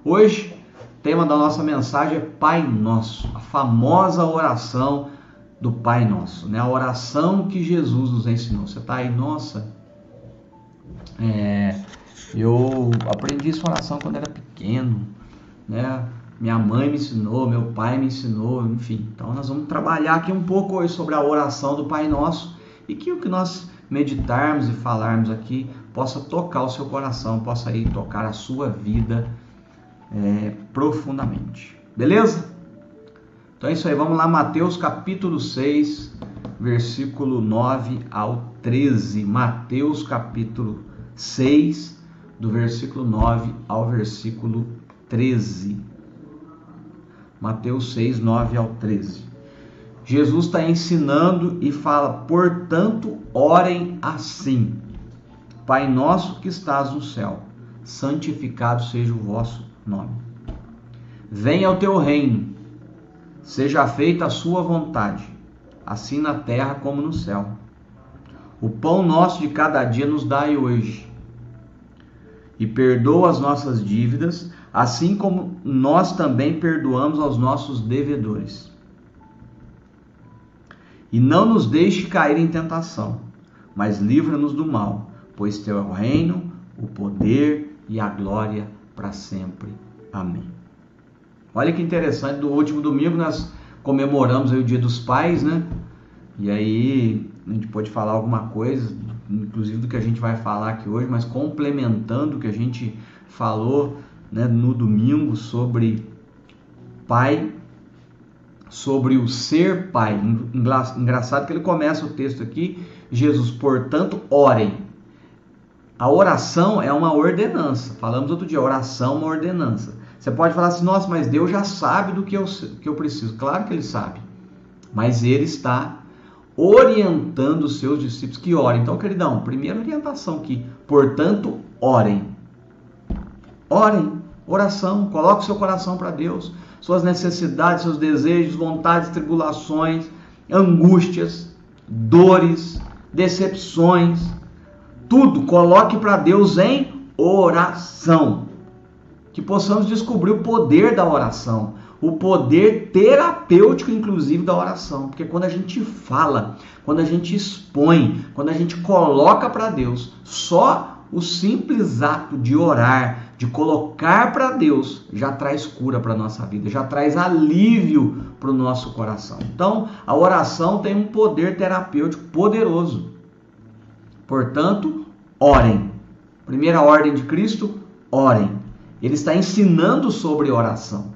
Hoje, o tema da nossa mensagem é Pai Nosso, a famosa oração do Pai Nosso, né? A oração que Jesus nos ensinou. Você está aí, nossa, eu aprendi essa oração quando era pequeno, né? Minha mãe me ensinou, meu pai me ensinou, enfim. Então nós vamos trabalhar aqui um pouco hoje sobre a oração do Pai Nosso e que o que nós meditarmos e falarmos aqui possa tocar o seu coração, possa aí tocar a sua vida profundamente. Beleza? Então é isso aí, vamos lá, Mateus capítulo 6, versículo 9 ao 13. Mateus capítulo 6, do versículo 9 ao versículo 13. Mateus 6, 9 ao 13. Jesus está ensinando e fala: portanto, orem assim: Pai nosso que estás no céu, santificado seja o vosso nome. Venha o teu reino, seja feita a sua vontade, assim na terra como no céu. O pão nosso de cada dia nos dai hoje. E perdoa as nossas dívidas, assim como nós também perdoamos aos nossos devedores. E não nos deixe cair em tentação, mas livra-nos do mal, pois teu é o reino, o poder e a glória para sempre. Amém. Olha que interessante, no último domingo nós comemoramos aí o Dia dos Pais, né? E aí a gente pode falar alguma coisa, inclusive do que a gente vai falar aqui hoje, mas complementando o que a gente falou, né, no domingo sobre pai, sobre o ser pai. Engraçado que ele começa o texto aqui, Jesus, portanto, orem. A oração é uma ordenança. Falamos outro dia, oração é uma ordenança. Você pode falar assim: nossa, mas Deus já sabe do que eu preciso. Claro que Ele sabe, mas Ele está orientando os seus discípulos que orem. Então, queridão, primeira orientação aqui, portanto, orem. Orem, oração, coloque o seu coração para Deus, suas necessidades, seus desejos, vontades, tribulações, angústias, dores, decepções, tudo coloque para Deus em oração. Que possamos descobrir o poder da oração, o poder terapêutico, inclusive, da oração. Porque quando a gente fala, quando a gente expõe, quando a gente coloca para Deus, só o simples ato de orar, de colocar para Deus, já traz cura para a nossa vida, já traz alívio para o nosso coração. Então, a oração tem um poder terapêutico poderoso. Portanto, orem. Primeira ordem de Cristo, orem. Ele está ensinando sobre oração.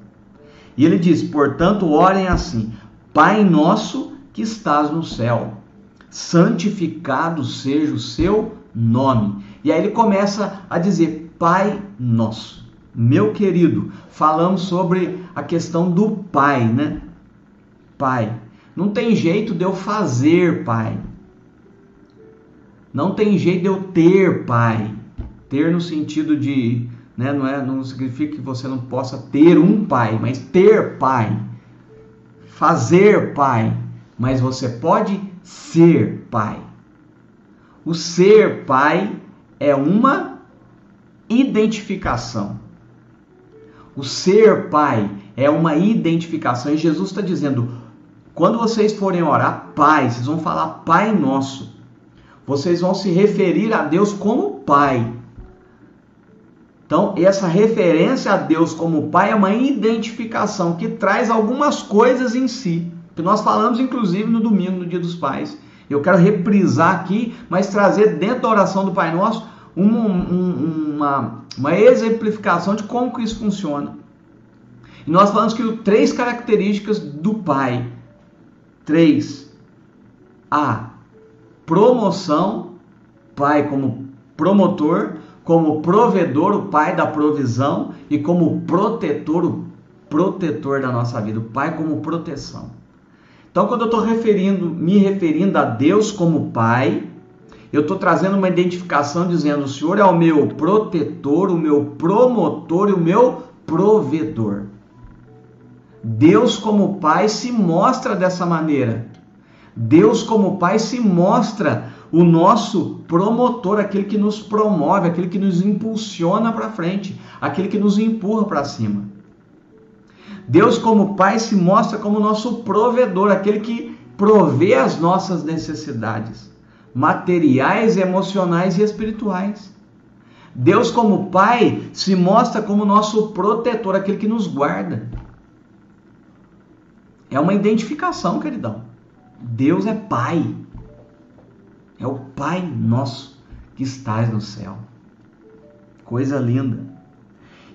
E ele diz: portanto, orem assim: Pai nosso que estás no céu, santificado seja o seu nome. E aí ele começa a dizer: Pai nosso. Meu querido, falamos sobre a questão do Pai, né? Pai. Não tem jeito de eu fazer Pai. Não tem jeito de eu ter Pai. Ter no sentido de, né, não significa que você não possa ter um pai, mas ter pai. Fazer pai. Mas você pode ser pai. O ser pai é uma identificação. O ser pai é uma identificação. E Jesus está dizendo: quando vocês forem orar, Pai, vocês vão falar Pai Nosso. Vocês vão se referir a Deus como Pai. Então, essa referência a Deus como Pai é uma identificação que traz algumas coisas em si, que nós falamos inclusive no domingo, no Dia dos Pais. Eu quero reprisar aqui, mas trazer dentro da oração do Pai Nosso uma exemplificação de como que isso funciona. E nós falamos que 3 características do Pai. 3. A promoção, Pai como promotor, como provedor, o Pai da provisão, e como protetor, o protetor da nossa vida, o Pai como proteção. Então, quando eu estou me referindo a Deus como Pai, eu estou trazendo uma identificação dizendo: o Senhor é o meu protetor, o meu promotor e o meu provedor. Deus como Pai se mostra dessa maneira. Deus como Pai se mostra o nosso promotor, aquele que nos promove, aquele que nos impulsiona para frente, aquele que nos empurra para cima. Deus, como Pai, se mostra como nosso provedor, aquele que provê as nossas necessidades materiais, emocionais e espirituais. Deus, como Pai, se mostra como nosso protetor, aquele que nos guarda. É uma identificação, queridão. Deus é Pai. É o Pai nosso que estás no céu. Coisa linda.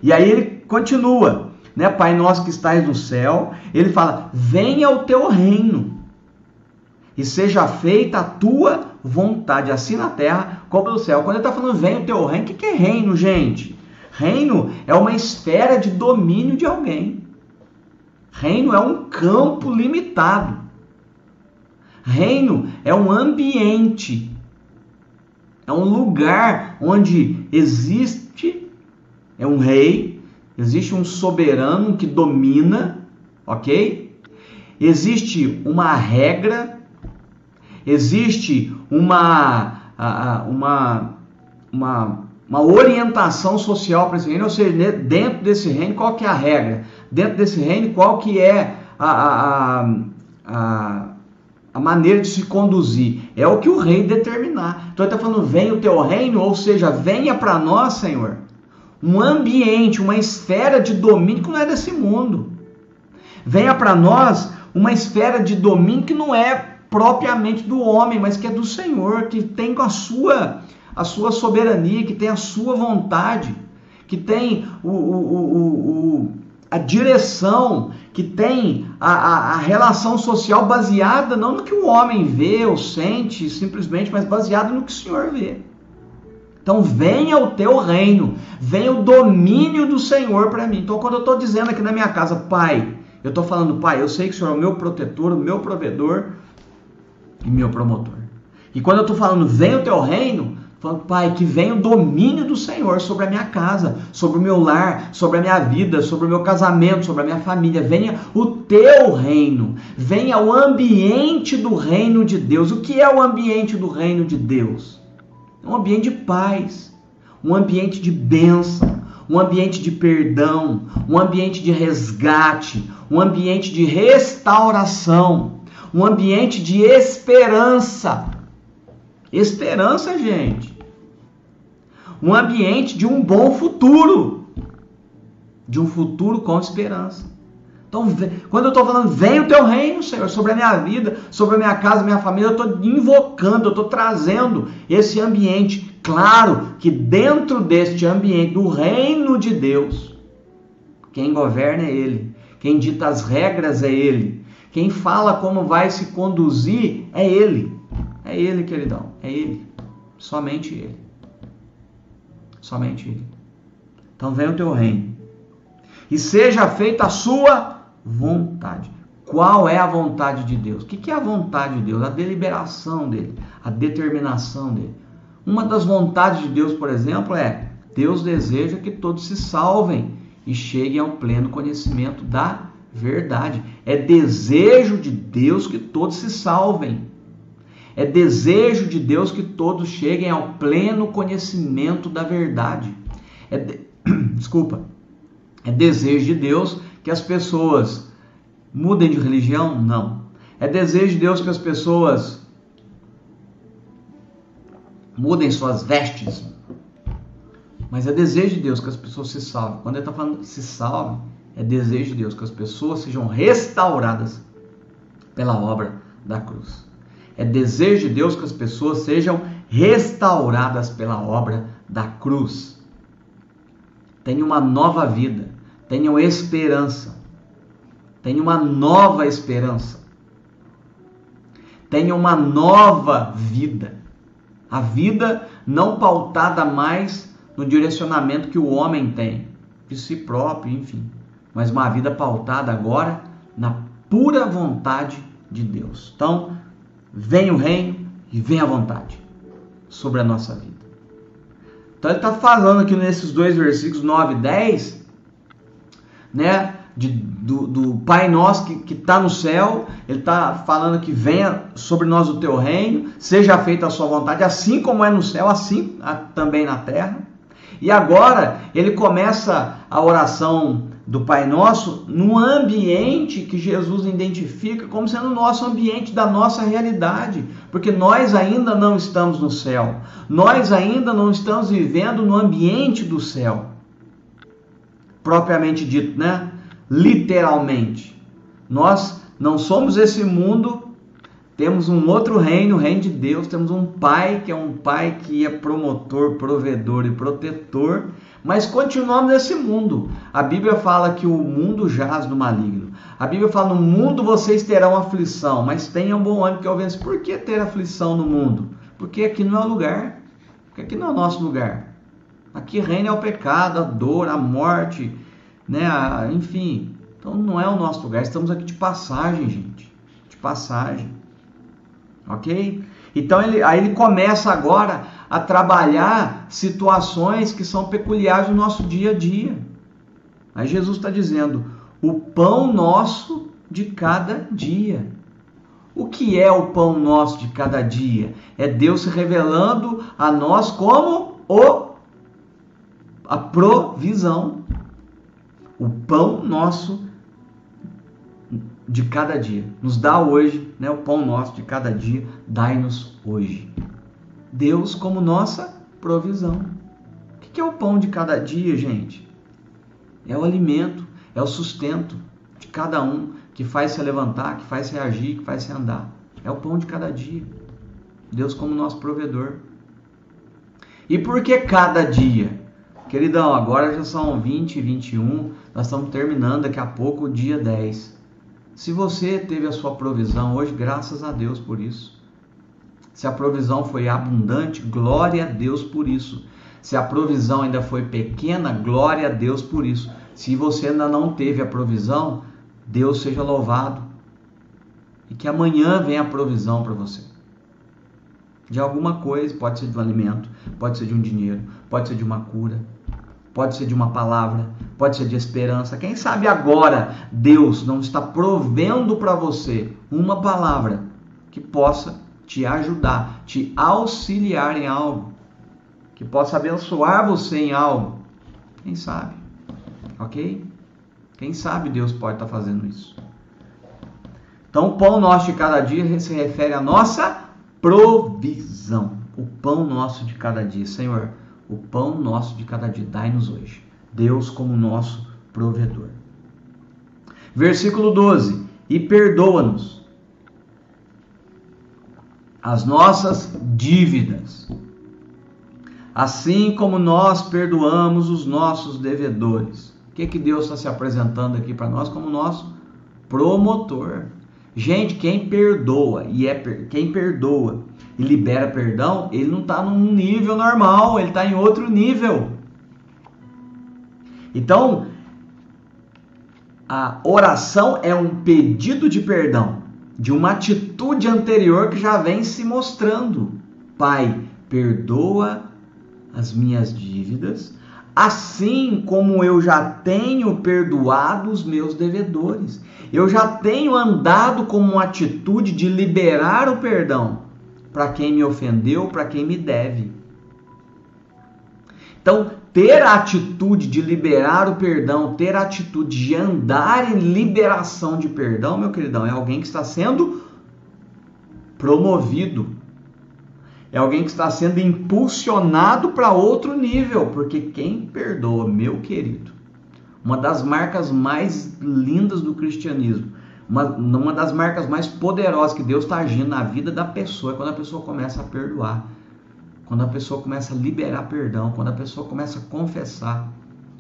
E aí ele continua, né? Pai nosso que estás no céu, ele fala, venha o teu reino e seja feita a tua vontade, assim na terra como no céu. Quando ele está falando venha o teu reino, o que é reino, gente? Reino é uma esfera de domínio de alguém. Reino é um campo limitado. Reino é um ambiente, é um lugar onde existe um rei, existe um soberano que domina, ok? Existe uma regra, existe uma orientação social para esse reino, ou seja, dentro desse reino, qual que é a regra? Dentro desse reino, qual que é a maneira de se conduzir? É o que o rei determinar. Então ele está falando, venha o teu reino, ou seja, venha para nós, Senhor, um ambiente, uma esfera de domínio que não é desse mundo. Venha para nós uma esfera de domínio que não é propriamente do homem, mas que é do Senhor, que tem com a sua soberania, que tem a sua vontade, que tem a direção, que tem a relação social baseada não no que o homem vê ou sente simplesmente, mas baseada no que o Senhor vê. Então venha o teu reino, venha o domínio do Senhor para mim. Então quando eu estou dizendo aqui na minha casa, Pai, eu estou falando, Pai, eu sei que o Senhor é o meu protetor, o meu provedor e meu promotor. E quando eu estou falando, venha o teu reino, falando, Pai, que venha o domínio do Senhor sobre a minha casa, sobre o meu lar, sobre a minha vida, sobre o meu casamento, sobre a minha família. Venha o teu reino, venha o ambiente do reino de Deus. O que é o ambiente do reino de Deus? É um ambiente de paz, um ambiente de bênção, um ambiente de perdão, um ambiente de resgate, um ambiente de restauração, um ambiente de esperança. Esperança, gente. Um ambiente de um bom futuro. De um futuro com esperança. Então, quando eu estou falando, vem o teu reino, Senhor, sobre a minha vida, sobre a minha casa, minha família, eu estou invocando, eu estou trazendo esse ambiente. Claro que dentro deste ambiente, do reino de Deus, quem governa é Ele. Quem dita as regras é Ele. Quem fala como vai se conduzir é Ele. É Ele, queridão. É Ele. Somente Ele. Somente Ele. Então vem o teu reino. E seja feita a sua vontade. Qual é a vontade de Deus? O que é a vontade de Deus? A deliberação dele. A determinação dele. Uma das vontades de Deus, por exemplo, é Deus deseja que todos se salvem e cheguem ao pleno conhecimento da verdade. É desejo de Deus que todos se salvem. É desejo de Deus que todos cheguem ao pleno conhecimento da verdade. Desculpa. É desejo de Deus que as pessoas mudem de religião? Não. É desejo de Deus que as pessoas mudem suas vestes? Mas é desejo de Deus que as pessoas se salvem. Quando ele está falando se salvem, é desejo de Deus que as pessoas sejam restauradas pela obra da cruz. É desejo de Deus que as pessoas sejam restauradas pela obra da cruz. Tenham uma nova vida. Tenham esperança. Tenham uma nova esperança. Tenham uma nova vida. A vida não pautada mais no direcionamento que o homem tem, de si próprio, enfim. Mas uma vida pautada agora na pura vontade de Deus. Então, vem o reino e vem a vontade sobre a nossa vida. Então ele está falando aqui nesses dois versículos 9 e 10, né, do Pai Nosso que está no céu. Ele está falando que venha sobre nós o teu reino, seja feita a sua vontade, assim como é no céu, assim também na terra. E agora ele começa a oração do Pai Nosso no ambiente que Jesus identifica como sendo o nosso ambiente, da nossa realidade, porque nós ainda não estamos no céu, nós ainda não estamos vivendo no ambiente do céu, propriamente dito, né? Literalmente. Nós não somos esse mundo, temos um outro reino, o reino de Deus, temos um Pai que é promotor, provedor e protetor, mas continuamos nesse mundo. A Bíblia fala que o mundo jaz do maligno. A Bíblia fala, no mundo vocês terão aflição, mas tenham bom ânimo que eu venço. Por que ter aflição no mundo? Porque aqui não é o lugar, porque aqui não é o nosso lugar. Aqui reina o pecado, a dor, a morte, né? Enfim, então não é o nosso lugar. Estamos aqui de passagem, gente, de passagem, ok? Então aí ele começa agora a trabalhar situações que são peculiares do nosso dia a dia. Aí Jesus está dizendo, o pão nosso de cada dia. O que é o pão nosso de cada dia? É Deus se revelando a nós como a provisão. O pão nosso de cada dia. Nos dá hoje, né, o pão nosso de cada dia, dai-nos hoje. Deus como nossa provisão. O que é o pão de cada dia, gente? É o alimento, é o sustento de cada um, que faz se levantar, que faz se agir, que faz se andar. É o pão de cada dia. Deus como nosso provedor. E por que cada dia? Queridão, agora já são 20 e 21, nós estamos terminando daqui a pouco o dia 10. Se você teve a sua provisão hoje, graças a Deus por isso. Se a provisão foi abundante, glória a Deus por isso. Se a provisão ainda foi pequena, glória a Deus por isso. Se você ainda não teve a provisão, Deus seja louvado. E que amanhã venha a provisão para você. De alguma coisa, pode ser de um alimento, pode ser de um dinheiro, pode ser de uma cura, pode ser de uma palavra, pode ser de esperança. Quem sabe agora Deus não está provendo para você uma palavra que possa te ajudar, te auxiliar em algo, que possa abençoar você em algo. Quem sabe? Ok? Quem sabe Deus pode estar fazendo isso. Então o pão nosso de cada dia se refere à nossa provisão. O pão nosso de cada dia. Senhor, o pão nosso de cada dia, dai-nos hoje. Deus como nosso provedor. Versículo 12. E perdoa-nos as nossas dívidas, assim como nós perdoamos os nossos devedores. O que Deus está se apresentando aqui para nós como nosso promotor? Gente, quem perdoa quem perdoa e libera perdão, ele não está num nível normal, ele está em outro nível. Então, a oração é um pedido de perdão de uma atitude anterior que já vem se mostrando. Pai, perdoa as minhas dívidas, assim como eu já tenho perdoado os meus devedores. Eu já tenho andado com uma atitude de liberar o perdão para quem me ofendeu, para quem me deve. Então, ter a atitude de liberar o perdão, ter a atitude de andar em liberação de perdão, meu queridão, é alguém que está sendo promovido. É alguém que está sendo impulsionado para outro nível, porque quem perdoa, meu querido, uma das marcas mais lindas do cristianismo, uma das marcas mais poderosas que Deus está agindo na vida da pessoa é quando a pessoa começa a perdoar, quando a pessoa começa a liberar perdão, quando a pessoa começa a confessar,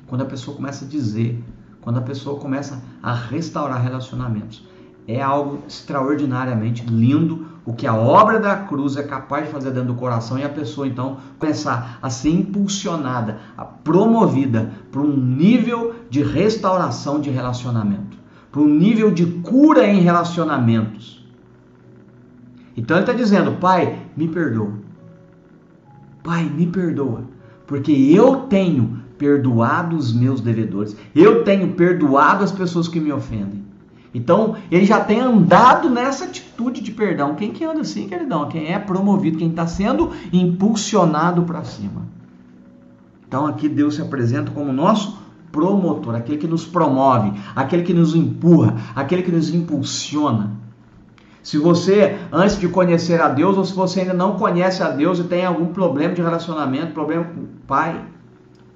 quando a pessoa começa a dizer, quando a pessoa começa a restaurar relacionamentos. É algo extraordinariamente lindo o que a obra da cruz é capaz de fazer dentro do coração, e a pessoa então começar a ser impulsionada, promovida para um nível de restauração de relacionamento, para um nível de cura em relacionamentos. Então ele está dizendo, Pai, me perdoa. Pai, me perdoa, porque eu tenho perdoado os meus devedores. Eu tenho perdoado as pessoas que me ofendem. Então, ele já tem andado nessa atitude de perdão. Quem que anda assim, queridão? Quem é promovido, quem está sendo impulsionado para cima. Então, aqui Deus se apresenta como nosso promotor, aquele que nos promove, aquele que nos empurra, aquele que nos impulsiona. Se você, antes de conhecer a Deus, ou se você ainda não conhece a Deus e tem algum problema de relacionamento, problema com o pai.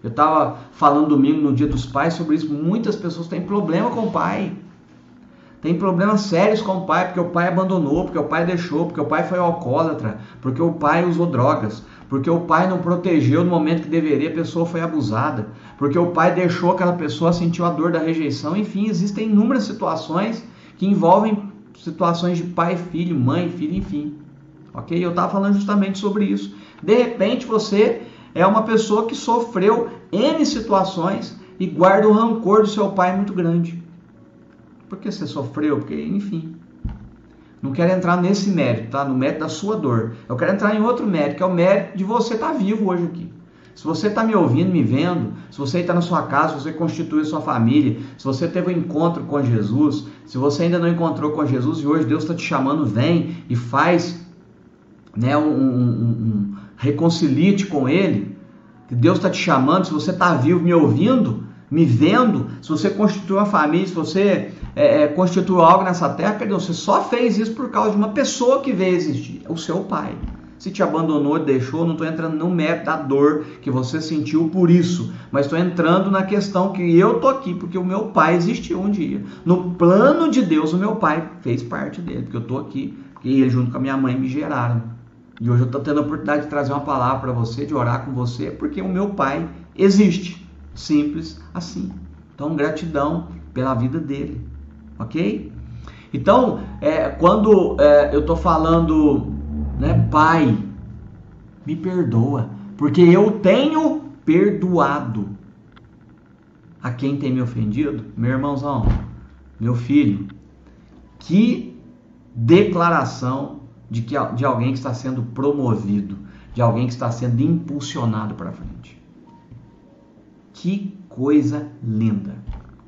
Eu estava falando domingo no Dia dos Pais sobre isso. Muitas pessoas têm problema com o pai. Tem problemas sérios com o pai, porque o pai abandonou, porque o pai deixou, porque o pai foi alcoólatra, porque o pai usou drogas, porque o pai não protegeu no momento que deveria, a pessoa foi abusada, porque o pai deixou aquela pessoa, sentiu a dor da rejeição. Enfim, existem inúmeras situações que envolvem situações de pai, filho, mãe, filho, enfim. Ok? Eu estava falando justamente sobre isso. De repente você é uma pessoa que sofreu N situações e guarda o rancor do seu pai muito grande. Porque você sofreu, porque, enfim. Não quero entrar nesse mérito, tá? No mérito da sua dor. Eu quero entrar em outro mérito, que é o mérito de você estar vivo hoje aqui. Se você está me ouvindo, me vendo, se você está na sua casa, se você constitui a sua família, se você teve um encontro com Jesus, se você ainda não encontrou com Jesus e hoje Deus está te chamando, vem e faz, né, reconcilie-te com Ele, que Deus está te chamando. Se você está vivo me ouvindo, me vendo, se você constituiu uma família, se você constituiu algo nessa terra, perdão, você só fez isso por causa de uma pessoa que veio existir, o seu pai. Se te abandonou, deixou, não estou entrando no mérito da dor que você sentiu por isso, mas estou entrando na questão que eu estou aqui porque o meu pai existiu um dia. No plano de Deus, o meu pai fez parte dele, porque eu estou aqui, porque ele junto com a minha mãe me geraram. E hoje eu estou tendo a oportunidade de trazer uma palavra para você, de orar com você, porque o meu pai existe. Simples assim. Então, gratidão pela vida dele. Ok? Então, quando eu estou falando, né, pai, me perdoa, porque eu tenho perdoado a quem tem me ofendido. Meu irmãozão, meu filho, que declaração de alguém que está sendo promovido, de alguém que está sendo impulsionado para frente. Que coisa linda,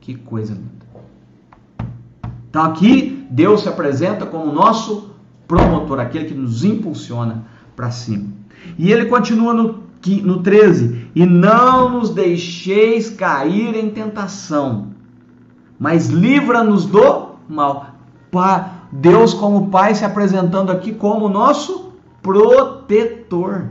que coisa linda. Então aqui Deus se apresenta como nosso promotor, aquele que nos impulsiona para cima. E ele continua no 13, e não nos deixeis cair em tentação, mas livra-nos do mal. Deus como Pai se apresentando aqui como nosso protetor.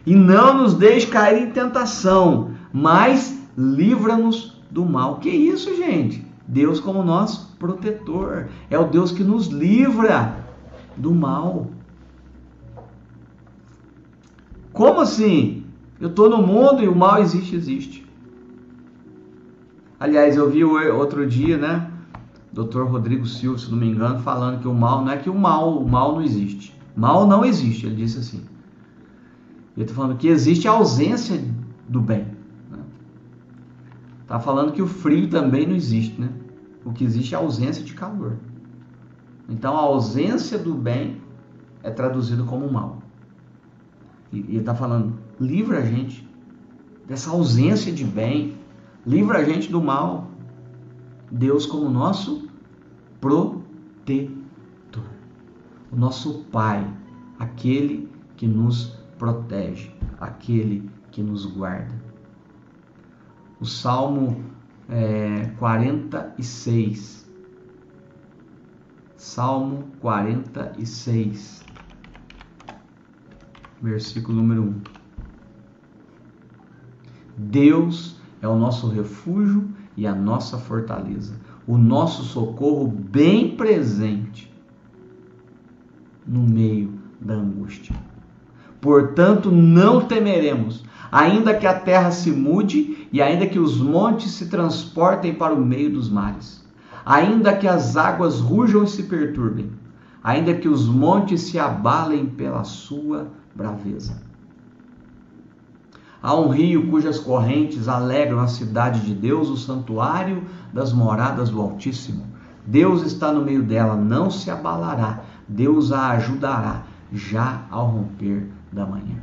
E não nos deixe cair em tentação, mas livra-nos do mal. Que isso, gente? Deus como nosso protetor. É o Deus que nos livra do mal. Como assim? Eu estou no mundo e o mal existe. Aliás, eu vi outro dia, né? Dr. Rodrigo Silva, se não me engano, falando que o mal não é que o mal não existe. Mal não existe, ele disse assim. Ele está falando que existe a ausência do bem. Está falando que o frio também não existe, né? O que existe é a ausência de calor. Então a ausência do bem é traduzido como mal. E ele está falando, livra a gente dessa ausência de bem, livra a gente do mal. Deus como nosso protetor, o nosso Pai, aquele que nos protege, aquele que nos guarda. O Salmo 46. Salmo 46, versículo número 1. Deus é o nosso refúgio e a nossa fortaleza, o nosso socorro bem presente no meio da angústia. Portanto, não temeremos, ainda que a terra se mude e ainda que os montes se transportem para o meio dos mares, ainda que as águas rujam e se perturbem, ainda que os montes se abalem pela sua braveza. Há um rio cujas correntes alegram a cidade de Deus, o santuário das moradas do Altíssimo. Deus está no meio dela, não se abalará. Deus a ajudará já ao romper da manhã.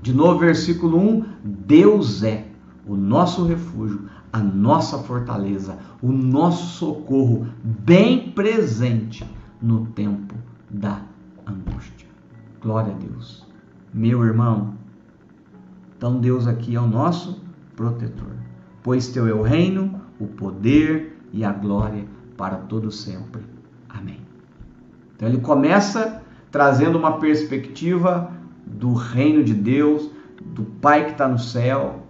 De novo, versículo 1, Deus é o nosso refúgio, a nossa fortaleza, o nosso socorro bem presente no tempo da angústia. Glória a Deus. Meu irmão, então Deus aqui é o nosso protetor. Pois teu é o reino, o poder e a glória para todo sempre. Amém. Então ele começa trazendo uma perspectiva do reino de Deus, do Pai que está no céu.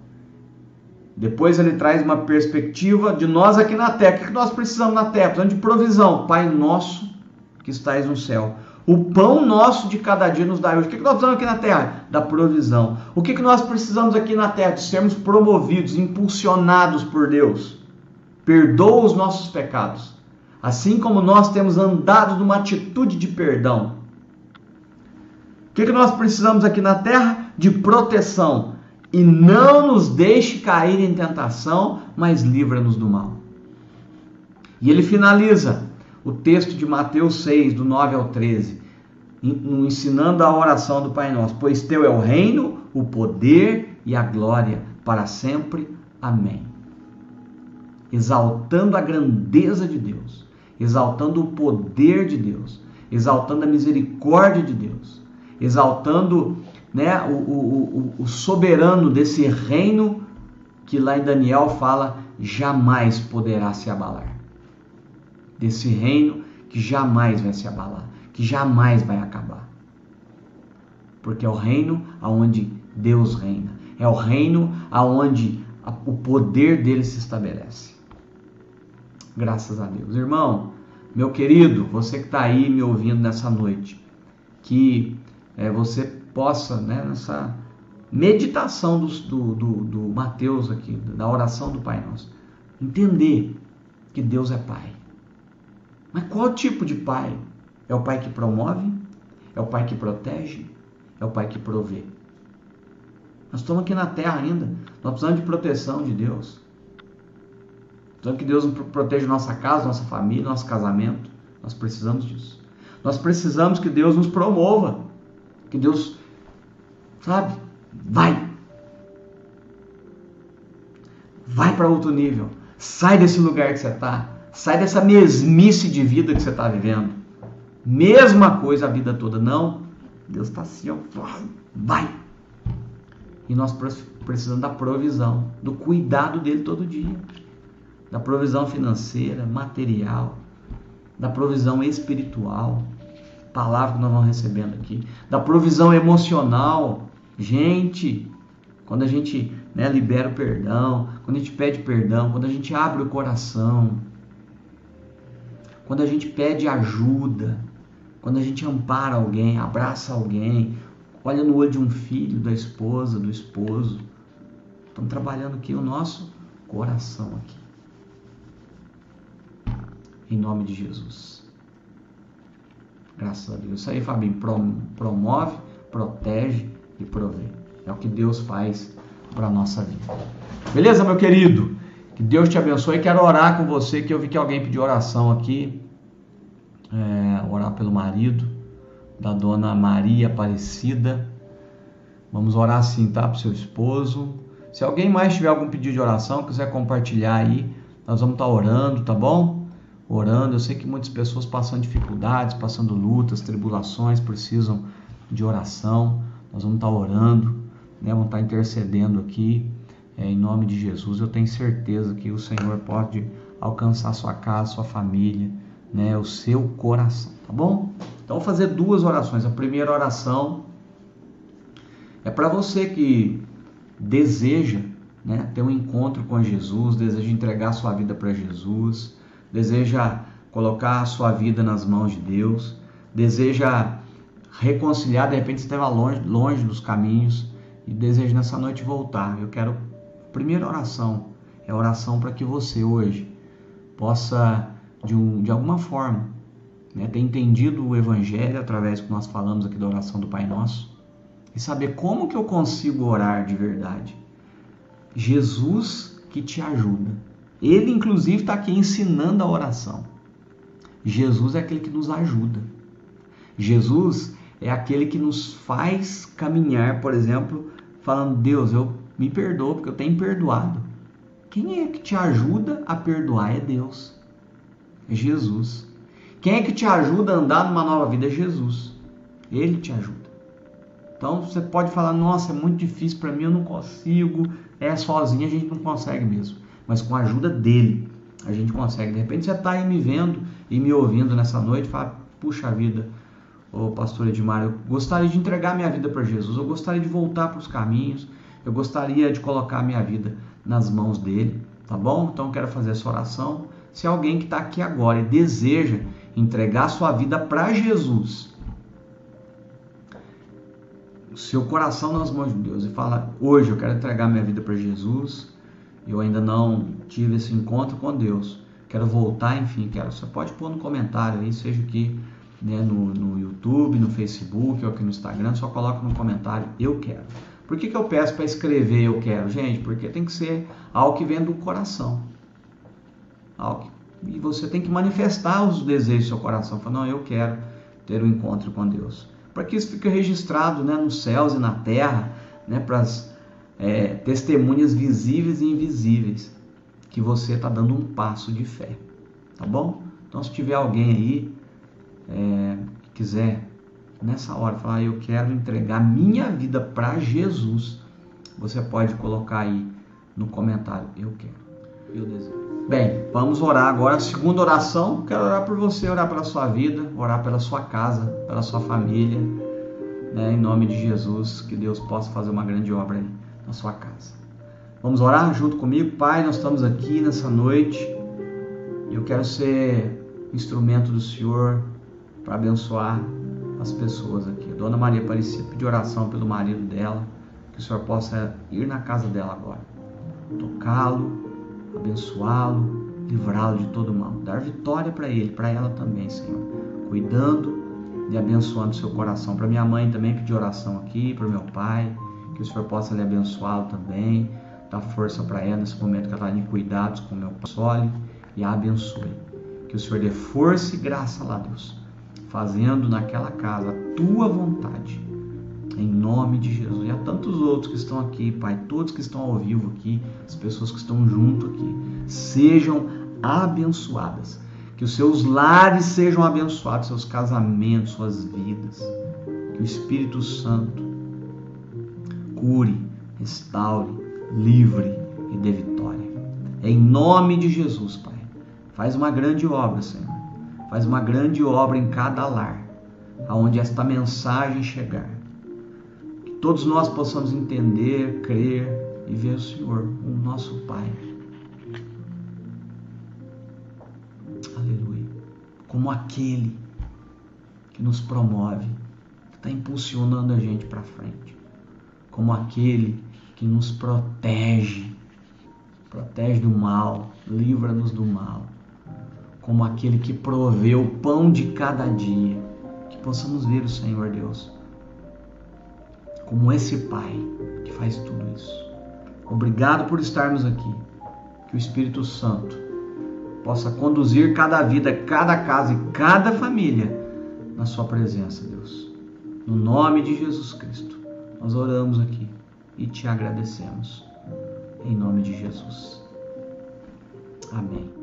Depois ele traz uma perspectiva de nós aqui na terra. O que nós precisamos na terra? Precisamos de provisão. Pai nosso que estais no céu. O pão nosso de cada dia nos dai hoje. O que nós precisamos aqui na terra? Da provisão. O que nós precisamos aqui na terra? De sermos promovidos, impulsionados por Deus. Perdoa os nossos pecados. Assim como nós temos andado numa atitude de perdão. O que nós precisamos aqui na terra? De proteção. E não nos deixe cair em tentação, mas livra-nos do mal. E ele finaliza o texto de Mateus 6, do 9 ao 13, ensinando a oração do Pai Nosso. Pois teu é o reino, o poder e a glória para sempre. Amém. Exaltando a grandeza de Deus, exaltando o poder de Deus, exaltando a misericórdia de Deus, exaltando, né, o soberano desse reino que lá em Daniel fala jamais poderá se abalar. Desse reino que jamais vai se abalar, que jamais vai acabar. Porque é o reino onde Deus reina. É o reino onde o poder dele se estabelece. Graças a Deus. Irmão, meu querido, você que está aí me ouvindo nessa noite, que você possa, né, nessa meditação do Mateus aqui, da oração do Pai Nosso, entender que Deus é Pai. Mas qual tipo de Pai? É o Pai que promove? É o Pai que protege? É o Pai que provê? Nós estamos aqui na terra ainda. Nós precisamos de proteção de Deus. Precisamos que Deus proteja nossa casa, nossa família, nosso casamento. Nós precisamos disso. Nós precisamos que Deus nos promova. Que Deus, sabe, vai para outro nível. Sai desse lugar que você está. Sai dessa mesmice de vida que você está vivendo. Mesma coisa a vida toda. Não, Deus está assim, ó, vai. E nós precisamos da provisão, do cuidado dele todo dia. Da provisão financeira, material, da provisão espiritual, palavra que nós vamos recebendo aqui, da provisão emocional. Gente, quando a gente, né, libera o perdão, quando a gente pede perdão, quando a gente abre o coração, quando a gente pede ajuda, quando a gente ampara alguém, abraça alguém, olha no olho de um filho, da esposa, do esposo. Estamos trabalhando aqui o nosso coração aqui. Em nome de Jesus. Graças a Deus. Isso aí, Fabinho, promove, protege e provê. É o que Deus faz para a nossa vida. Beleza, meu querido? Que Deus te abençoe. Quero orar com você, que eu vi que alguém pediu oração aqui. Orar pelo marido da dona Maria Aparecida. Vamos orar sim, tá? Para o seu esposo. Se alguém mais tiver algum pedido de oração, quiser compartilhar aí, nós vamos estar orando, tá bom? Orando. Eu sei que muitas pessoas passam dificuldades, passando lutas, tribulações, precisam de oração. Nós vamos estar orando, né? Vamos estar intercedendo aqui, em nome de Jesus. Eu tenho certeza que o Senhor pode alcançar sua casa, sua família, né? O seu coração, tá bom? Então vou fazer duas orações. A primeira oração é para você que deseja, né, ter um encontro com Jesus, deseja entregar sua vida para Jesus, deseja colocar a sua vida nas mãos de Deus, deseja reconciliar, de repente você estava longe dos caminhos e deseja nessa noite voltar. Eu quero, primeira oração, é a oração para que você hoje possa, de alguma forma, né, ter entendido o Evangelho através do que nós falamos aqui da oração do Pai Nosso e saber como que eu consigo orar de verdade. Jesus que te ajuda. Ele, inclusive, está aqui ensinando a oração. Jesus é aquele que nos ajuda. Jesus é aquele que nos faz caminhar, por exemplo, falando: Deus, eu me perdoo porque eu tenho perdoado. Quem é que te ajuda a perdoar? É Deus. É Jesus. Quem é que te ajuda a andar numa nova vida? É Jesus. Ele te ajuda. Então você pode falar: nossa, é muito difícil para mim, eu não consigo. Sozinho a gente não consegue mesmo. Mas com a ajuda dele, a gente consegue. De repente você está aí me vendo e me ouvindo nessa noite e fala: puxa vida, ô pastor Edmar, eu gostaria de entregar minha vida para Jesus. Eu gostaria de voltar para os caminhos. Eu gostaria de colocar minha vida nas mãos dele. Tá bom? Então eu quero fazer essa oração. Se alguém que está aqui agora e deseja entregar sua vida para Jesus, o seu coração nas mãos de Deus, e fala: hoje eu quero entregar minha vida para Jesus, eu ainda não tive esse encontro com Deus, quero voltar, enfim, você pode pôr no comentário aí, seja aqui, né, no YouTube, no Facebook ou aqui no Instagram, só coloca no comentário: eu quero. Por que eu peço para escrever eu quero? Gente, porque tem que ser algo que vem do coração. E você tem que manifestar os desejos do seu coração. Falar: não, eu quero ter um encontro com Deus. Para que isso fique registrado, né, nos céus e na terra, né, para as testemunhas visíveis e invisíveis, que você está dando um passo de fé. Tá bom? Então, se tiver alguém aí que quiser, nessa hora, falar: eu quero entregar minha vida para Jesus, você pode colocar aí no comentário: eu quero, eu desejo. Bem, vamos orar agora. A segunda oração, quero orar por você, orar pela sua vida, orar pela sua casa, pela sua família, né? Em nome de Jesus, que Deus possa fazer uma grande obra aí na sua casa. Vamos orar junto comigo? Pai, nós estamos aqui nessa noite e eu quero ser instrumento do Senhor para abençoar as pessoas aqui. Dona Maria Aparecida pediu oração pelo marido dela, que o Senhor possa ir na casa dela agora, tocá-lo, abençoá-lo, livrá-lo de todo mal, dar vitória para ele, para ela também, Senhor, cuidando e abençoando seu coração. Para minha mãe também pedir oração aqui, para o meu pai, que o Senhor possa lhe abençoá-lo também, dar força para ela nesse momento que ela está em cuidados com o meu console, e a abençoe. Que o Senhor dê força e graça lá, Deus, fazendo naquela casa a tua vontade, em nome de Jesus. E há tantos outros que estão aqui, Pai, todos que estão ao vivo aqui, as pessoas que estão junto aqui, sejam abençoadas, que os seus lares sejam abençoados, seus casamentos, suas vidas, que o Espírito Santo cure, restaure, livre e dê vitória, em nome de Jesus. Pai, faz uma grande obra, Senhor, faz uma grande obra em cada lar, aonde esta mensagem chegar, todos nós possamos entender, crer e ver o Senhor, o nosso Pai, aleluia, como aquele que nos promove, que está impulsionando a gente para frente, como aquele que nos protege do mal, livra-nos do mal, como aquele que provê o pão de cada dia, que possamos ver o Senhor Deus como esse Pai que faz tudo isso. Obrigado por estarmos aqui. Que o Espírito Santo possa conduzir cada vida, cada casa e cada família na sua presença, Deus. No nome de Jesus Cristo, nós oramos aqui e te agradecemos. Em nome de Jesus. Amém.